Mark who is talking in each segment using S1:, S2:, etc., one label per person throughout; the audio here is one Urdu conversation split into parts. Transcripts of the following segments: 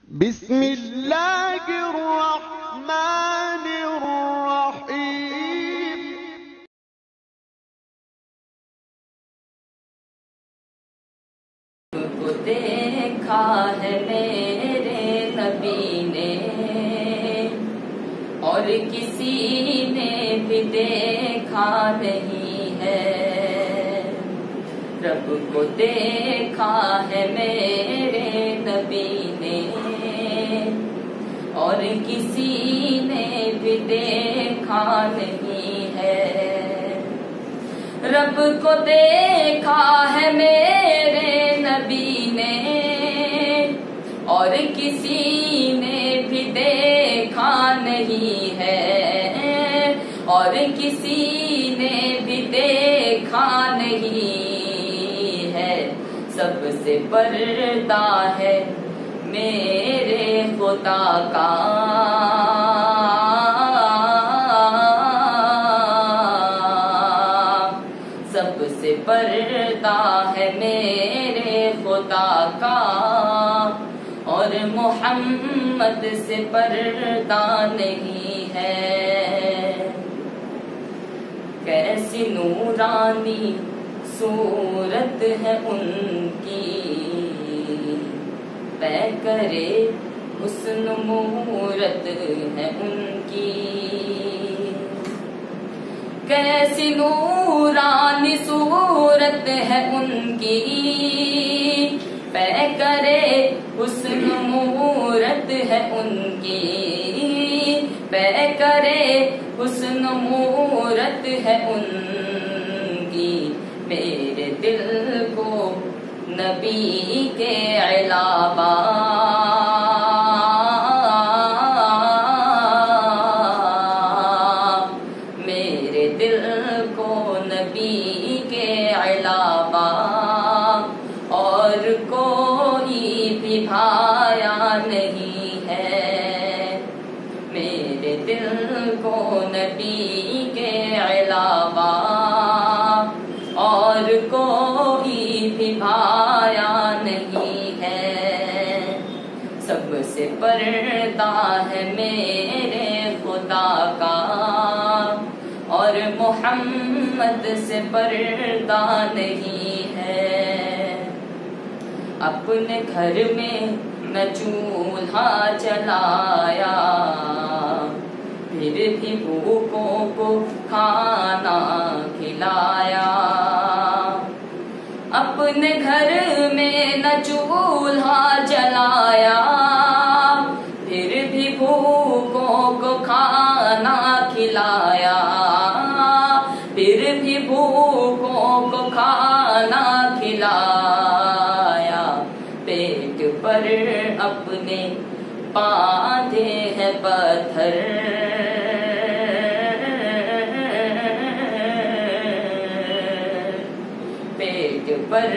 S1: بسم اللہ الرحمن الرحیم۔
S2: کو دیکھا ہے میرے نبی نے اور کسی نے بھی دیکھا نہیں ہے۔ رب کو دیکھا ہے میرے نبی نے اور کسی نے بھی دیکھا نہیں ہے۔ رب کو دیکھا ہے میرے نبی نے اور کسی نے بھی دیکھا نہیں ہے، اور کسی نے بھی دیکھا نہیں ہے۔ سب سے پردہ ہے میرے خدا کا، سب سے پردہ ہے میرے خدا کا، اور محمد سے پردہ نہیں ہے۔ کیسی نورانی صورت ہے ان کی، پیکرے حسن مورت ہے ان کی۔ کیسی نورانی صورت ہے ان کی، پیکرے حسن مورت ہے ان کی، پیکرے حسن مورت ہے ان کی۔ میرے دل کو نبی کے علاوہ میرے دل کو نبی کے علاوہ اور کوئی بھی بھایا نہیں ہے۔ میرے دل کو نبی کے علاوہ اور کوئی بھی بھایا نہیں ہے۔ سب سے پردہ ہے میرے خدا کا، اور محمد سے پردہ نہیں ہے۔ اپنے گھر میں نہ چولہا جلایا، پھر بھی بھوکوں کو کھانا کھلایا۔ اپنے گھر میں نہ چولہا جلایا، پھر بھی بھوکوں کو کھانا کھلایا، پھر بھی بھوکوں کو کھانا کھلایا۔ پیٹ پر اپنے باندھے ہیں پتھر، پیٹ پر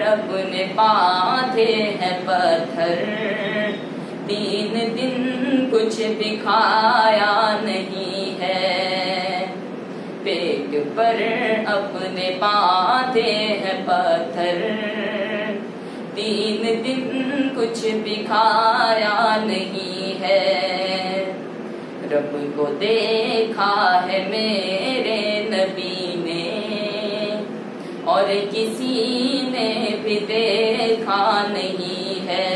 S2: اپنے باندھے ہیں پتھر، 3 دن کچھ بھی کھایا نہیں ہے۔ پیٹ پر اپنے باندھے ہیں پتھر، 3 دن کچھ بھی کھایا نہیں ہے۔ رب کو دیکھا ہے میرے نبی نے اور کسی نے بھی دیکھا نہیں ہے۔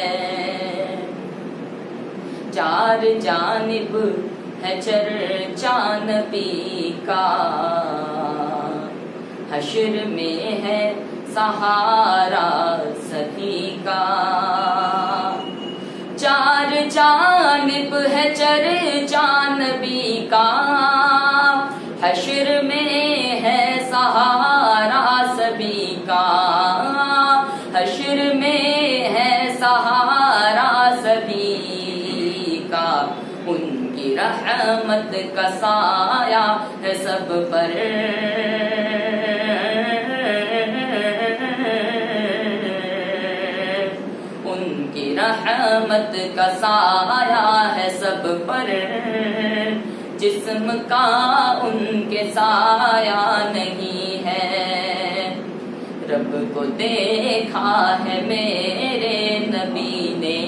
S2: 4 جانب ہے چرچا نبی کا، حشر میں ہے سہارا سبھی کا۔ 4 جانب ہے چرچا نبی کا، حشر میں ہے سہارا سبھی کا، حشر میں ہے سہارا سبھی کا۔ ان کی رحمت کا سایہ ہے سب پر، ان کی رحمت کا سایہ ہے سب پر، جسم کا ان کے سایہ نہیں ہے۔ رب کو دیکھا ہے میرے نبی نے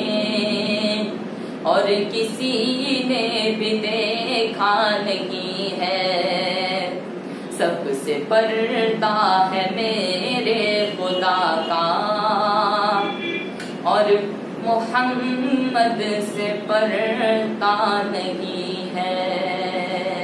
S2: اور کسی نے بھی دیکھا نہیں ہے، سب سے پردہ ہے میرے خدا کا، اور محمد سے پردہ نہیں ہے۔